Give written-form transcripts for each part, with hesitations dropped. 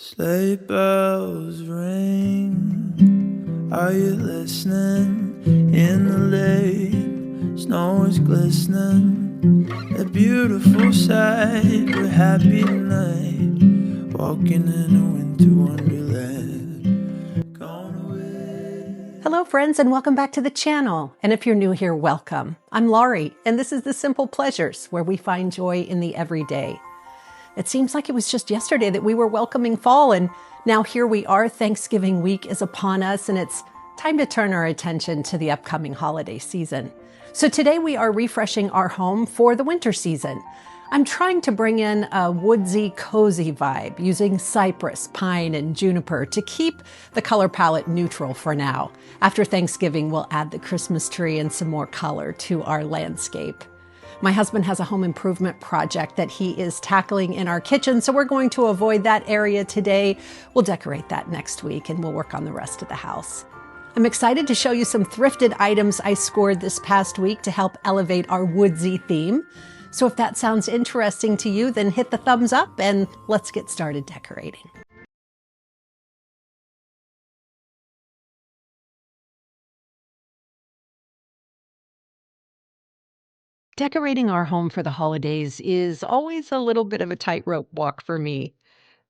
Sleigh bells ring. Are you listening? In the lane, snow is glistening. A beautiful sight. We're happy tonight, walking in a winter wonderland. Gone away. Hello friends, and welcome back to the channel. And if you're new here, welcome. I'm Laurie, and this is The Simple Pleasures, where we find joy in the everyday. It seems like it was just yesterday that we were welcoming fall, and now here we are. Thanksgiving week is upon us, and it's time to turn our attention to the upcoming holiday season. So today we are refreshing our home for the winter season. I'm trying to bring in a woodsy, cozy vibe using cypress, pine, and juniper to keep the color palette neutral for now. After Thanksgiving, we'll add the Christmas tree and some more color to our landscape. My husband has a home improvement project that he is tackling in our kitchen, so we're going to avoid that area today. We'll decorate that next week, and we'll work on the rest of the house. I'm excited to show you some thrifted items I scored this past week to help elevate our woodsy theme. So if that sounds interesting to you, then hit the thumbs up and let's get started decorating. Decorating our home for the holidays is always a little bit of a tightrope walk for me.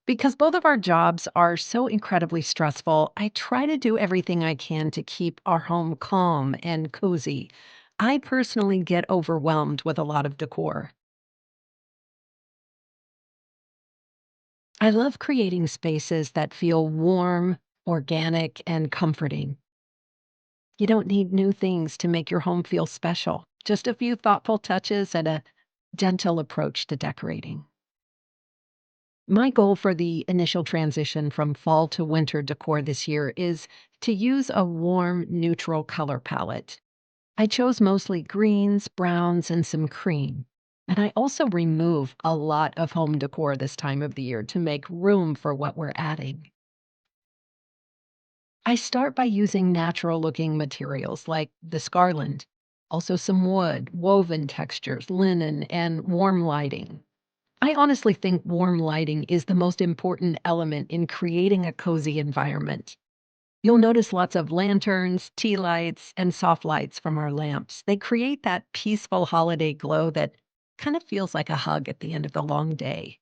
Because both of our jobs are so incredibly stressful, I try to do everything I can to keep our home calm and cozy. I personally get overwhelmed with a lot of decor. I love creating spaces that feel warm, organic, and comforting. You don't need new things to make your home feel special, just a few thoughtful touches and a gentle approach to decorating. My goal for the initial transition from fall to winter decor this year is to use a warm, neutral color palette. I chose mostly greens, browns, and some cream. And I also remove a lot of home decor this time of the year to make room for what we're adding. I start by using natural looking materials like this garland, also some wood, woven textures, linen, and warm lighting. I honestly think warm lighting is the most important element in creating a cozy environment. You'll notice lots of lanterns, tea lights, and soft lights from our lamps. They create that peaceful holiday glow that kind of feels like a hug at the end of the long day.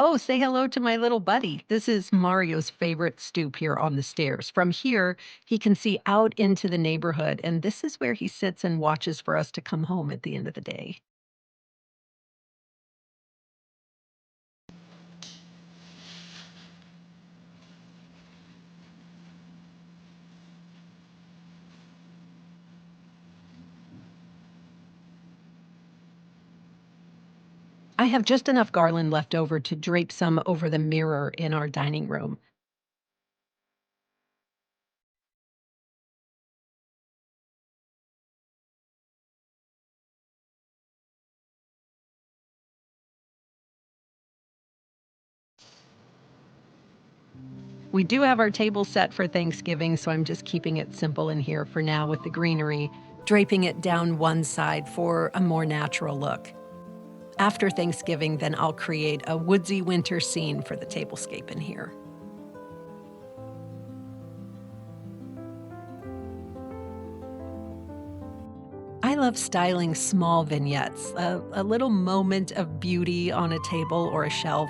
Oh, say hello to my little buddy. This is Mario's favorite stoop here on the stairs. From here, he can see out into the neighborhood, and this is where he sits and watches for us to come home at the end of the day. I have just enough garland left over to drape some over the mirror in our dining room. We do have our table set for Thanksgiving, so I'm just keeping it simple in here for now with the greenery, draping it down one side for a more natural look. After Thanksgiving, then I'll create a woodsy winter scene for the tablescape in here. I love styling small vignettes, a little moment of beauty on a table or a shelf.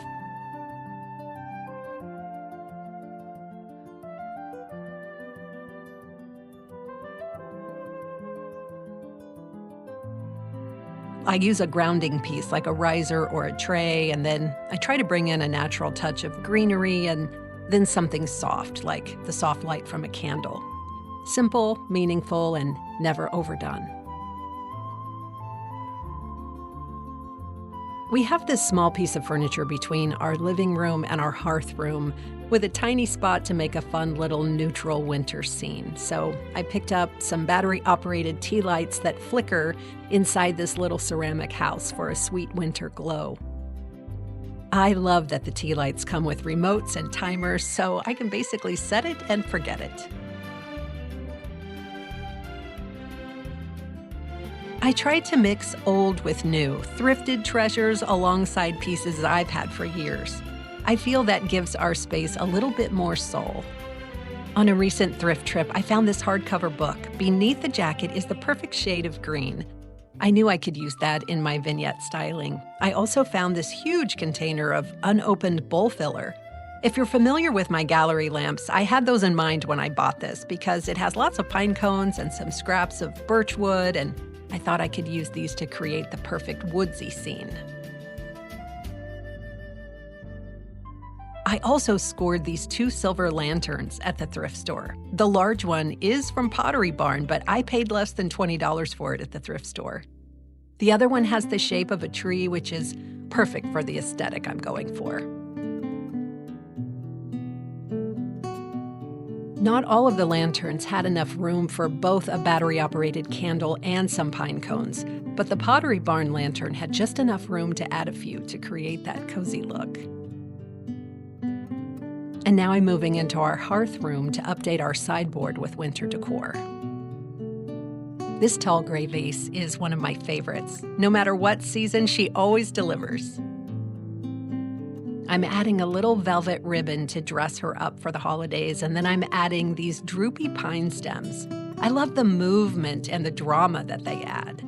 I use a grounding piece like a riser or a tray, and then I try to bring in a natural touch of greenery and then something soft like the soft light from a candle. Simple, meaningful, and never overdone. We have this small piece of furniture between our living room and our hearth room with a tiny spot to make a fun little neutral winter scene. So I picked up some battery-operated tea lights that flicker inside this little ceramic house for a sweet winter glow. I love that the tea lights come with remotes and timers, so I can basically set it and forget it. I tried to mix old with new, thrifted treasures alongside pieces I've had for years. I feel that gives our space a little bit more soul. On a recent thrift trip, I found this hardcover book. Beneath the jacket is the perfect shade of green. I knew I could use that in my vignette styling. I also found this huge container of unopened bowl filler. If you're familiar with my gallery lamps, I had those in mind when I bought this because it has lots of pine cones and some scraps of birch wood, and I thought I could use these to create the perfect woodsy scene. I also scored these 2 silver lanterns at the thrift store. The large one is from Pottery Barn, but I paid less than $20 for it at the thrift store. The other one has the shape of a tree, which is perfect for the aesthetic I'm going for. Not all of the lanterns had enough room for both a battery-operated candle and some pine cones, but the Pottery Barn lantern had just enough room to add a few to create that cozy look. And now I'm moving into our hearth room to update our sideboard with winter decor. This tall gray vase is one of my favorites. No matter what season, she always delivers. I'm adding a little velvet ribbon to dress her up for the holidays, and then I'm adding these droopy pine stems. I love the movement and the drama that they add.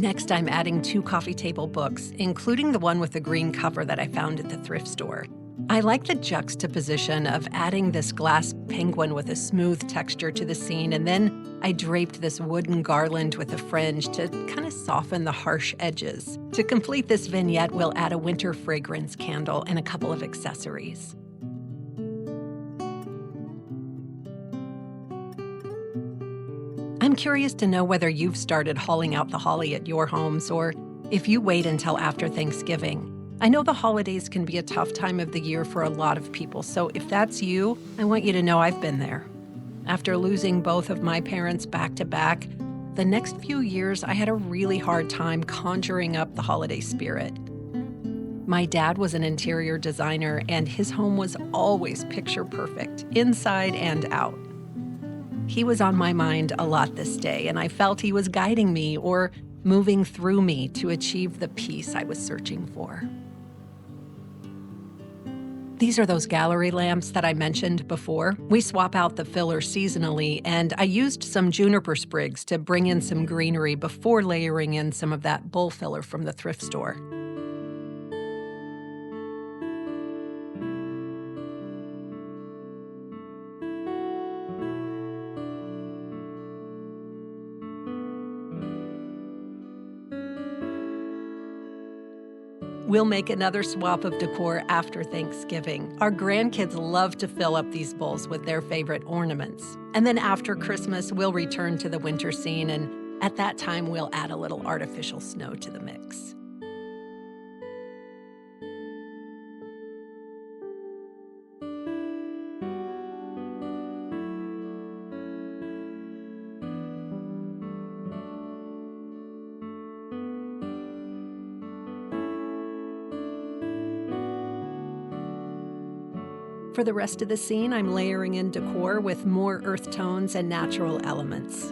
Next, I'm adding 2 coffee table books, including the one with the green cover that I found at the thrift store. I like the juxtaposition of adding this glass penguin with a smooth texture to the scene, and then I draped this wooden garland with a fringe to kind of soften the harsh edges. To complete this vignette, we'll add a winter fragrance candle and a couple of accessories. I'm curious to know whether you've started hauling out the holly at your homes or if you wait until after Thanksgiving. I know the holidays can be a tough time of the year for a lot of people, so if that's you, I want you to know I've been there. After losing both of my parents back to back, the next few years I had a really hard time conjuring up the holiday spirit. My dad was an interior designer, and his home was always picture perfect, inside and out. He was on my mind a lot this day, and I felt he was guiding me or moving through me to achieve the peace I was searching for. These are those gallery lamps that I mentioned before. We swap out the filler seasonally, and I used some juniper sprigs to bring in some greenery before layering in some of that bowl filler from the thrift store. We'll make another swap of decor after Thanksgiving. Our grandkids love to fill up these bowls with their favorite ornaments. And then after Christmas, we'll return to the winter scene, and at that time, we'll add a little artificial snow to the mix. For the rest of the scene, I'm layering in decor with more earth tones and natural elements.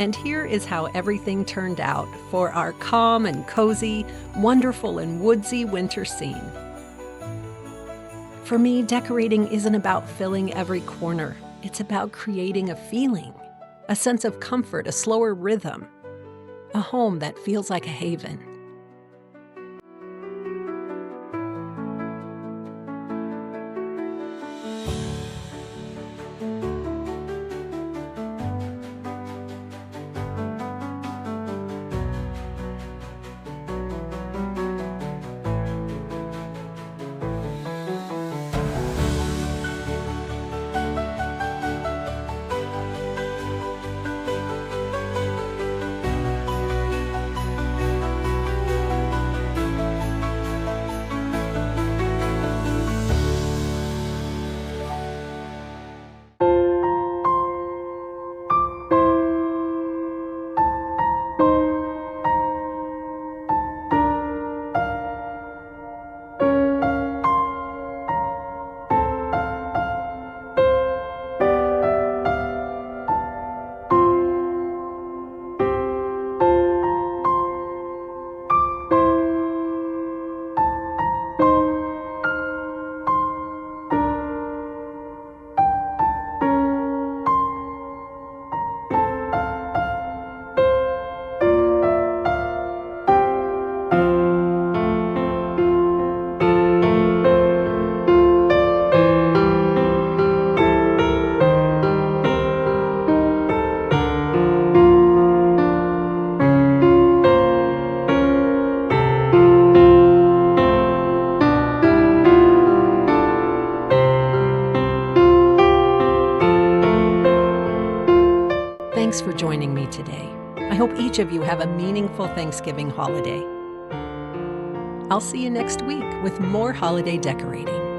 And here is how everything turned out for our calm and cozy, wonderful and woodsy winter scene. For me, decorating isn't about filling every corner. It's about creating a feeling, a sense of comfort, a slower rhythm, a home that feels like a haven. Thanks for joining me today. I hope each of you have a meaningful Thanksgiving holiday. I'll see you next week with more holiday decorating.